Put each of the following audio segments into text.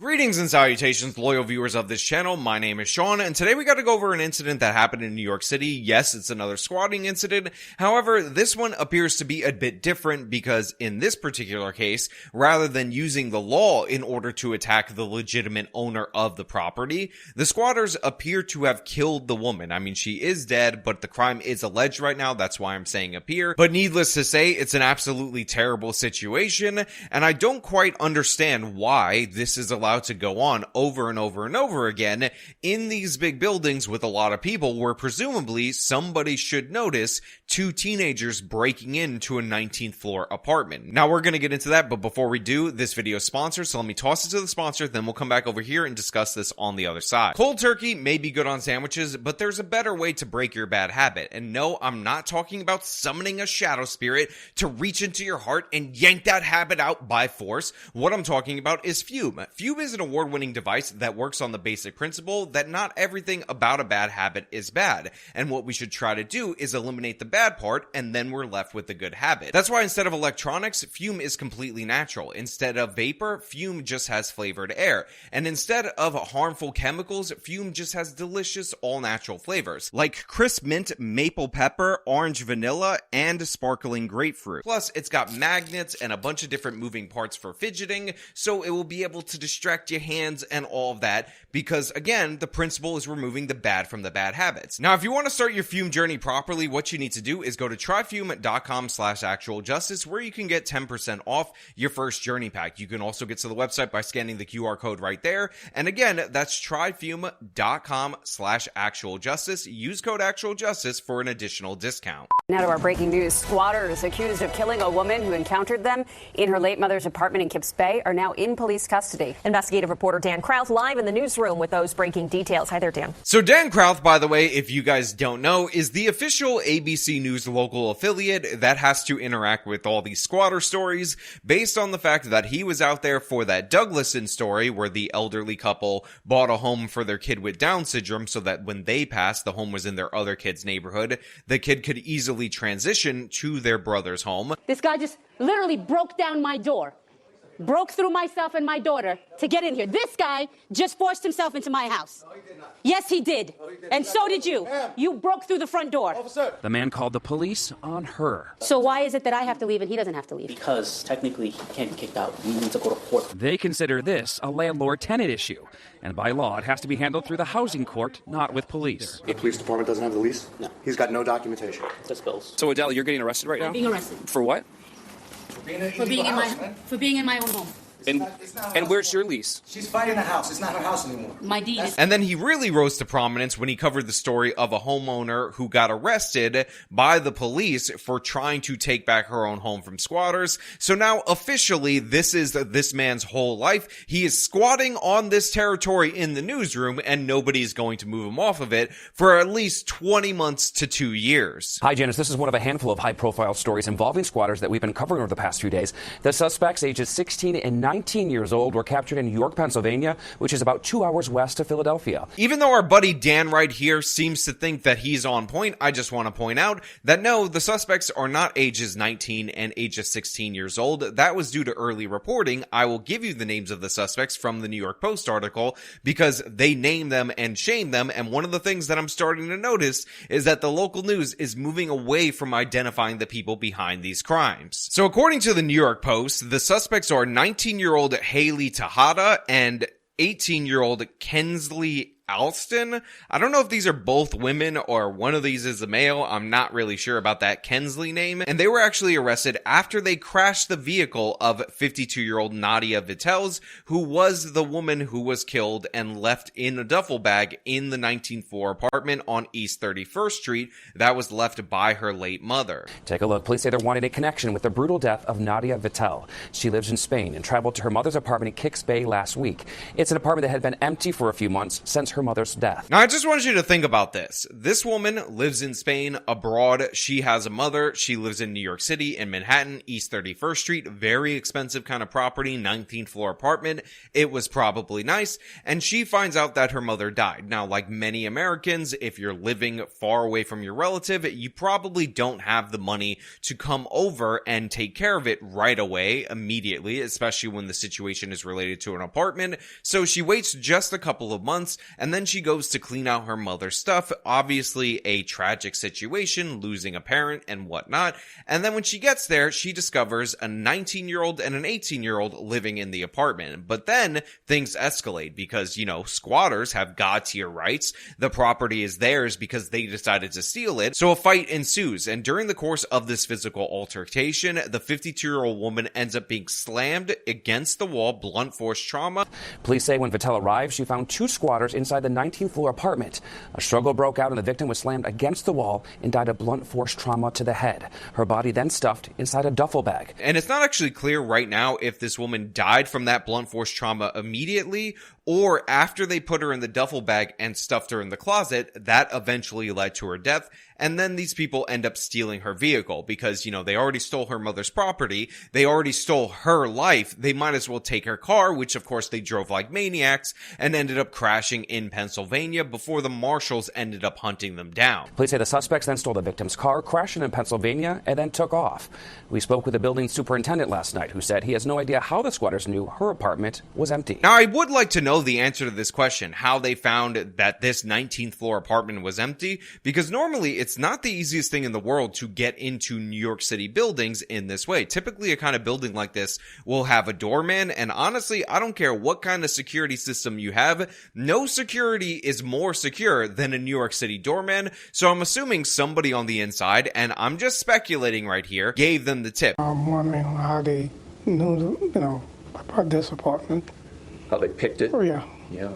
Greetings and salutations, loyal viewers of this channel. My name is Sean, and today we got to go over an incident that happened in New York City. Yes, it's another squatting incident. However, this one appears to be a bit different because in this particular case, rather than using the law in order to attack the legitimate owner of the property, the squatters appear to have killed the woman. I mean, she is dead, but the crime is alleged right now. That's why I'm saying appear. But needless to say, it's an absolutely terrible situation, and I don't quite understand why this is allowed to go on over and over and over again in these big buildings with a lot of people where presumably somebody should notice two teenagers breaking into a 19th floor apartment. Now we're going to get into that, but before we do, this video is sponsored, so let me toss it to the sponsor, then we'll come back over here and discuss this on the other side. Cold turkey may be good on sandwiches, but there's a better way to break your bad habit. And no, I'm not talking about summoning a shadow spirit to reach into your heart and yank that habit out by force. What I'm talking about is Fume. Fume is an award-winning device that works on the basic principle that not everything about a bad habit is bad, and what we should try to do is eliminate the bad part, and then we're left with the good habit. That's why instead of electronics, Fume is completely natural. Instead of vapor, Fume just has flavored air, and instead of harmful chemicals, Fume just has delicious all-natural flavors, like crisp mint, maple pepper, orange vanilla, and sparkling grapefruit. Plus, it's got magnets and a bunch of different moving parts for fidgeting, so it will be able to distract your hands and all of that, because again, the principle is removing the bad from the bad habits. Now, if you want to start your Fume journey properly, what you need to do is go to tryfume.com/actualjustice, where you can get 10% off your first journey pack. You can also get to the website by scanning the QR code right there. And again, that's tryfume.com/actualjustice. Use code actualjustice for an additional discount. Now to our breaking news. Squatters accused of killing a woman who encountered them in her late mother's apartment in Kips Bay are now in police custody. Investigative reporter Dan Krauth live in the newsroom with those breaking details. Hi there, Dan. So Dan Krauth, by the way, if you guys don't know, is the official ABC News local affiliate that has to interact with all these squatter stories based on the fact that he was out there for that Douglason story where the elderly couple bought a home for their kid with Down syndrome so that when they passed, the home was in their other kid's neighborhood. The kid could easily transition to their brother's home. This guy just literally broke down my door. Broke through myself and my daughter to get in here. This guy just forced himself into my house. No, he did not. Yes, he did. No, he did and so did you. You broke through the front door. Officer. The man called the police on her. So why is it that I have to leave and he doesn't have to leave? Because technically he can't be kicked out. We need to go to court. They consider this a landlord-tenant issue. And by law, it has to be handled through the housing court, not with police. The police department doesn't have the lease? No. He's got no documentation. Just bills. So Adele, you're getting arrested right now? I'm being arrested. For what? For being in my own home. And where's your lease? She's fighting the house. It's not her house anymore. My deed is... And then he really rose to prominence when he covered the story of a homeowner who got arrested by the police for trying to take back her own home from squatters. So now officially, this is this man's whole life. He is squatting on this territory in the newsroom and nobody's going to move him off of it for at least 20 months to 2 years. Hi, Janice. This is one of a handful of high-profile stories involving squatters that we've been covering over the past few days. The suspects, ages 16 and 19 years old, were captured in York, Pennsylvania, which is about 2 hours west of Philadelphia. Even though our buddy Dan right here seems to think that he's on point, I just want to point out that no, the suspects are not ages 19 and ages 16 years old. That was due to early reporting. I will give you the names of the suspects from the New York Post article because they name them and shame them, and one of the things that I'm starting to notice is that the local news is moving away from identifying the people behind these crimes. So according to the New York Post, the suspects are 19-year-old Haley Tejada and 18-year-old Kensley Alston. I don't know if these are both women or one of these is a male. I'm not really sure about that Kensley name. And they were actually arrested after they crashed the vehicle of 52-year-old Nadia Vitels, who was the woman who was killed and left in a duffel bag in the 19th floor apartment on East 31st Street that was left by her late mother. Take a look. Police say they're wanting a connection with the brutal death of Nadia Vitel. She lives in Spain and traveled to her mother's apartment in Kips Bay last week. It's an apartment that had been empty for a few months since her her mother's death. Now, I just want you to think about this. This woman lives in Spain, abroad. She has a mother. She lives in New York City, in Manhattan, East 31st Street. Very expensive kind of property, 19th floor apartment. It was probably nice. And she finds out that her mother died. Now, like many Americans, if you're living far away from your relative, you probably don't have the money to come over and take care of it right away, immediately, especially when the situation is related to an apartment. So she waits just a couple of months, and then she goes to clean out her mother's stuff. Obviously a tragic situation, losing a parent and whatnot. And then when she gets there, she discovers a 19-year-old and an 18-year-old living in the apartment. But then things escalate because, squatters have God-tier rights. The property is theirs because they decided to steal it. So a fight ensues, and during the course of this physical altercation, the 52-year-old woman ends up being slammed against the wall, blunt force trauma. Police say when Vittel arrived, she found two squatters inside the 19th floor apartment. A struggle broke out and the victim was slammed against the wall and died of blunt force trauma to the head. Her body then stuffed inside a duffel bag. And it's not actually clear right now if this woman died from that blunt force trauma immediately or after they put her in the duffel bag and stuffed her in the closet. That eventually led to her death. And then these people end up stealing her vehicle because, they already stole her mother's property. They already stole her life. They might as well take her car, which of course they drove like maniacs and ended up crashing in Pennsylvania before the marshals ended up hunting them down. Police say the suspects then stole the victim's car, crashed it in Pennsylvania, and then took off. We spoke with the building superintendent last night who said he has no idea how the squatters knew her apartment was empty. Now, I would like to know the answer to this question, how they found that this 19th floor apartment was empty, because normally it's not the easiest thing in the world to get into New York City buildings in this way. Typically, a kind of building like this will have a doorman, and honestly, I don't care what kind of security system you have, no security is more secure than a New York City doorman, so I'm assuming somebody on the inside, and I'm just speculating right here, gave them the tip. I'm wondering how they knew, about this apartment. How they picked it? Oh, yeah. Yeah.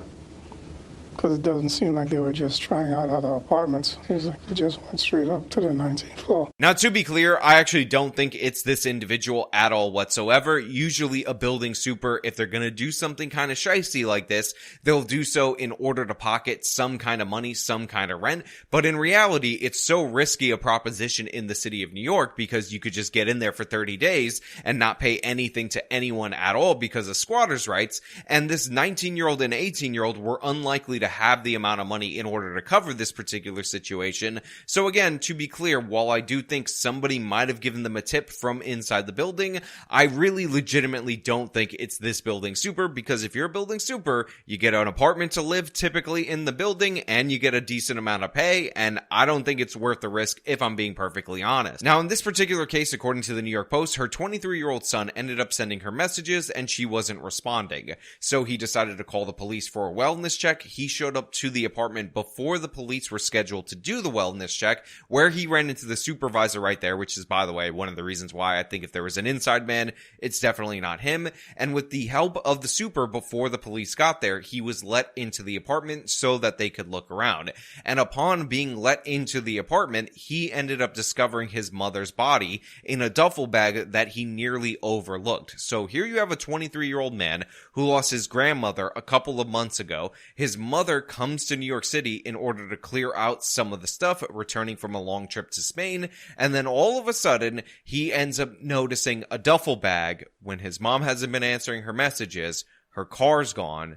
Because it doesn't seem like they were just trying out other apartments. It seems like they just went straight up to the 19th floor. Now, to be clear, I actually don't think it's this individual at all whatsoever. Usually a building super, if they're going to do something kind of shysty like this, they'll do so in order to pocket some kind of money, some kind of rent. But in reality, it's so risky a proposition in the city of New York because you could just get in there for 30 days and not pay anything to anyone at all because of squatters' rights. And this 19-year-old and 18-year-old were unlikely to have the amount of money in order to cover this particular situation. So again, to be clear, while I do think somebody might have given them a tip from inside the building, I really legitimately don't think it's this building super, because if you're a building super, you get an apartment to live typically in the building and you get a decent amount of pay, and I don't think it's worth the risk if I'm being perfectly honest. Now, in this particular case, according to the New York Post, her 23-year-old son ended up sending her messages and she wasn't responding. So he decided to call the police for a wellness check. He showed up to the apartment before the police were scheduled to do the wellness check, where he ran into the supervisor right there, which is, by the way, one of the reasons why I think if there was an inside man, it's definitely not him. And with the help of the super, before the police got there, he was let into the apartment so that they could look around. And upon being let into the apartment, he ended up discovering his mother's body in a duffel bag that he nearly overlooked. So here you have a 23-year-old man who lost his grandmother a couple of months ago. His mother comes to New York City in order to clear out some of the stuff, returning from a long trip to Spain, and then all of a sudden, he ends up noticing a duffel bag when his mom hasn't been answering her messages, her car's gone,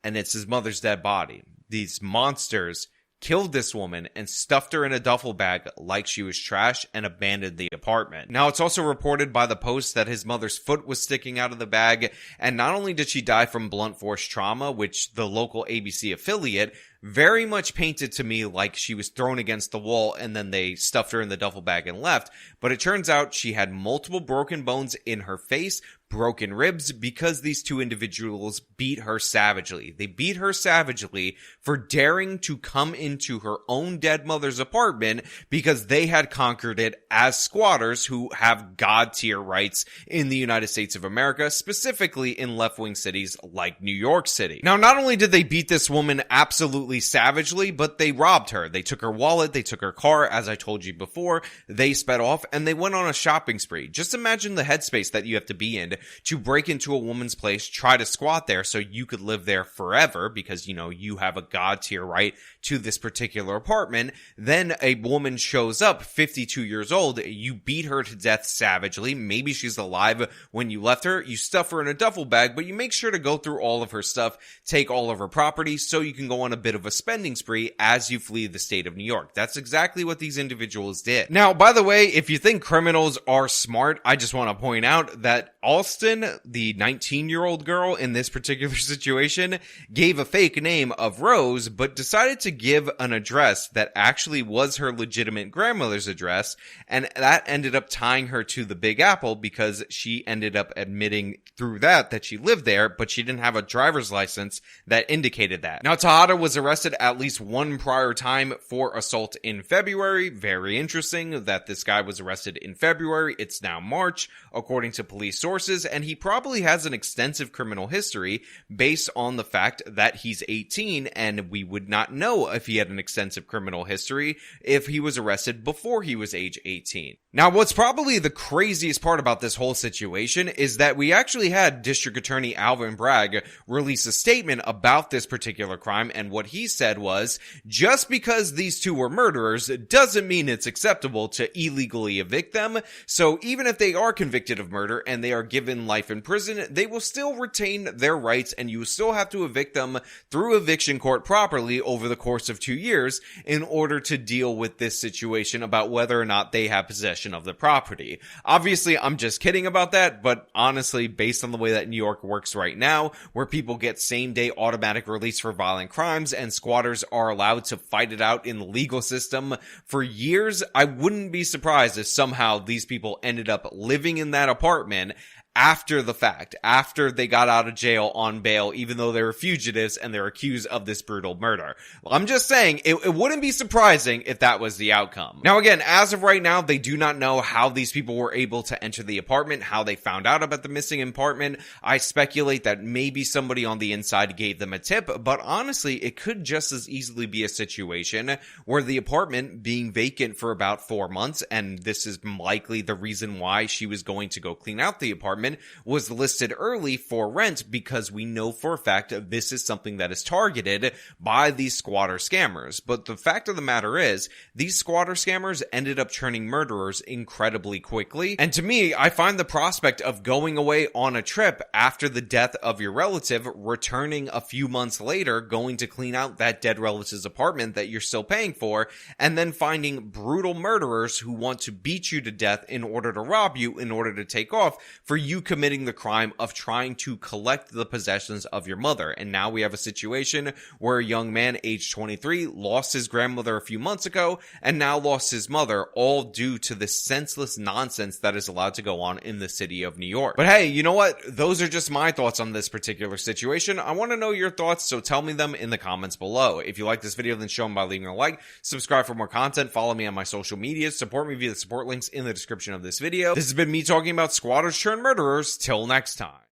and it's his mother's dead body. These monsters killed this woman and stuffed her in a duffel bag like she was trash and abandoned the apartment. Now, it's also reported by the Post that his mother's foot was sticking out of the bag, and not only did she die from blunt force trauma, which the local ABC affiliate very much painted to me like she was thrown against the wall and then they stuffed her in the duffel bag and left, but it turns out she had multiple broken bones in her face, broken ribs, because these two individuals beat her savagely. They beat her savagely for daring to come into her own dead mother's apartment because they had conquered it as squatters who have God-tier rights in the United States of America, specifically in left-wing cities like New York City. Now, not only did they beat this woman absolutely savagely, but they robbed her. They took her wallet, they took her car, as I told you before, they sped off, and they went on a shopping spree. Just imagine the headspace that you have to be in to break into a woman's place, try to squat there so you could live there forever because, you know, you have a god tier right to this particular apartment. Then a woman shows up, 52 years old, you beat her to death savagely. Maybe she's alive when you left her. You stuff her in a duffel bag, but you make sure to go through all of her stuff, take all of her property so you can go on a bit of a spending spree as you flee the state of New York. That's exactly what these individuals did. Now, by the way, if you think criminals are smart, I just want to point out that Alston, the 19-year-old girl in this particular situation, gave a fake name of Rose, but decided to give an address that actually was her legitimate grandmother's address, and that ended up tying her to the Big Apple because she ended up admitting through that she lived there, but she didn't have a driver's license that indicated that. Now, Tejada was arrested at least one prior time for assault in February. Very interesting that this guy was arrested in February. It's now March, according to police sources, and he probably has an extensive criminal history based on the fact that he's 18, and we would not know if he had an extensive criminal history if he was arrested before he was age 18. Now, what's probably the craziest part about this whole situation is that we actually had District Attorney Alvin Bragg release a statement about this particular crime, and what he said was, just because these two were murderers doesn't mean it's acceptable to illegally evict them, so even if they are convicted of murder and they are given life in prison, they will still retain their rights and you still have to evict them through eviction court properly over the course of 2 years in order to deal with this situation about whether or not they have possession of the property. Obviously, I'm just kidding about that, but honestly, based on the way that New York works right now, where people get same-day automatic release for violent crimes and squatters are allowed to fight it out in the legal system for years, I wouldn't be surprised if somehow these people ended up living in that apartment after the fact, after they got out of jail on bail, even though they were fugitives and they're accused of this brutal murder. I'm just saying, it wouldn't be surprising if that was the outcome. Now again, as of right now, they do not know how these people were able to enter the apartment, how they found out about the missing apartment. I speculate that maybe somebody on the inside gave them a tip, but honestly, it could just as easily be a situation where the apartment being vacant for about 4 months, and this is likely the reason why she was going to go clean out the apartment, was listed early for rent because we know for a fact that this is something that is targeted by these squatter scammers. But the fact of the matter is, these squatter scammers ended up turning murderers incredibly quickly. And to me, I find the prospect of going away on a trip after the death of your relative, returning a few months later, going to clean out that dead relative's apartment that you're still paying for, and then finding brutal murderers who want to beat you to death in order to rob you, in order to take off, for you committing the crime of trying to collect the possessions of your mother. And now we have a situation where a young man aged 23 lost his grandmother a few months ago and now lost his mother, all due to this senseless nonsense that is allowed to go on in the city of New York. But hey, you know what? Those are just my thoughts on this particular situation. I want to know your thoughts, so tell me them in the comments below. If you like this video, then show them by leaving a like, subscribe for more content, follow me on my social media, support me via the support links in the description of this video. This has been me talking about squatters turned murderers. Till next time.